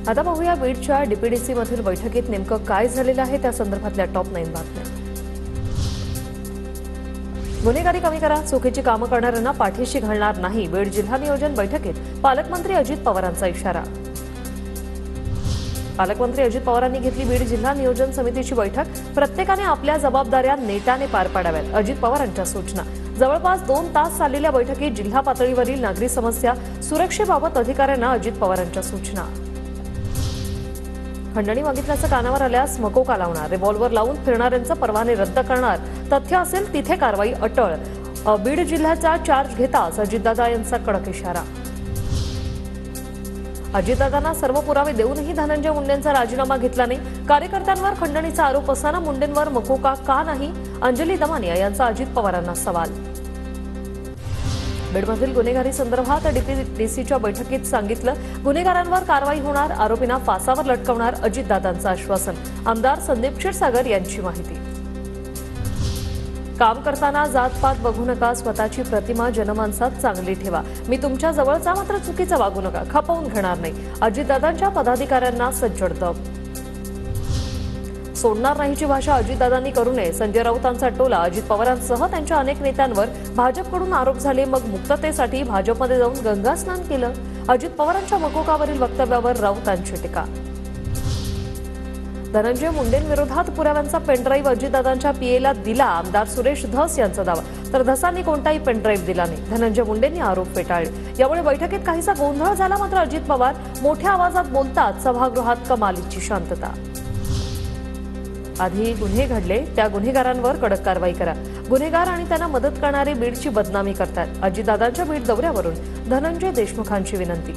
आता पाहूया बीडच्या डीपीडीसी मधील बैठकीत नेमकं काय झालेलं आहे त्या संदर्भातल्या टॉप 9 बातम्या। गुन्हेगारी कमी करा, चुकीची कामं करणाऱ्यांना पाठीशी घालणार नाही, बीड जिल्हा नियोजन बैठकीत पालकमंत्री अजित पवारांचा इशारा। पालकमंत्री अजित पवारांनी घेतली बीड जिल्हा नियोजन समितीची बैठक, प्रत्येकाने आपल्या जबाबदाऱ्या नेटाने पार पाडाव्यात, अजित पवारांच्या सूचना। जवळपास 2 तास चाललेल्या बैठकीत जिल्हा पातळीवरील नागरी समस्या सुरक्षेबाबत अधिकाऱ्यांना अजित पवारांच्या सूचना। खंडणी मागितल्याचं कानावर आल्यास मकोका लावणार, रिव्हॉल्व्हर लावून फिरणाऱ्यांचे परवाने रद्द करणार, तथ्य असेल तिथे कारवाई अटळ, बीड जिल्ह्याचा चार्ज घेताच अजितदादा यांचा कडक इशारा। अजितदादांना सर्व पुरावे देऊनही धनंजय मुंडेंचा राजीनामा घेतला नाही, कार्यकर्त्यांवर खंडणीचा आरोप असताना मुंडेंवर मकोका का नाही, अंजली दमानिया यांचा अजित पवारांना सवाल। बीडमधील गुन्हेगारी संदर्भात डीपीडीसीच्या बैठकीत सांगितलं, गुन्हेगारांवर कारवाई होणार, आरोपींना फासावर लटकवणार, अजितदादांचं आश्वासन। आमदार संदीप क्षीरसागर यांची माहिती। काम करताना जातपात बघू नका, स्वतःची प्रतिमा जनमानसात चांगली ठेवा, मी तुमच्या जवळचा मात्र चुकीचं वागू नका, खपवून घेणार नाही, अजितदादांच्या पदाधिकाऱ्यांना सज्जड दब। सोडणार नाहीची भाषा अजितदादांनी करू नये, संजय राऊतांचा टोला, अजित पवारांसह त्यांच्या अनेक नेत्यांवर भाजपकडून आरोप झाले, मग मुक्ततेसाठी भाजपमध्ये जाऊन गंगास्नान केलं, अजित पवारांच्या मकोकावरील वक्तव्यावर राऊतांची टीका। धनंजय मुंडेंविरोधात पुराव्यांचा पेनड्राईव्ह अजितदादांच्या पीएला दिला, आमदार सुरेश धस यांचा दावा, तर धसांनी कोणताही पेनड्राईव्ह दिला नाही, धनंजय मुंडेंनी आरोप फेटाळले। यामुळे बैठकीत काहीसा गोंधळ झाला, मात्र अजित पवार मोठ्या आवाजात बोलतात, सभागृहात कमालीची शांतता। आधी गुन्हे घडले त्या गुन्हेगारांवर कडक कारवाई करा, गुन्हेगार आणि त्यांना मदत करणारे बीडची बदनामी करतात, अजितदादांच्या बीड दौऱ्यावरून धनंजय देशमुखांची विनंती।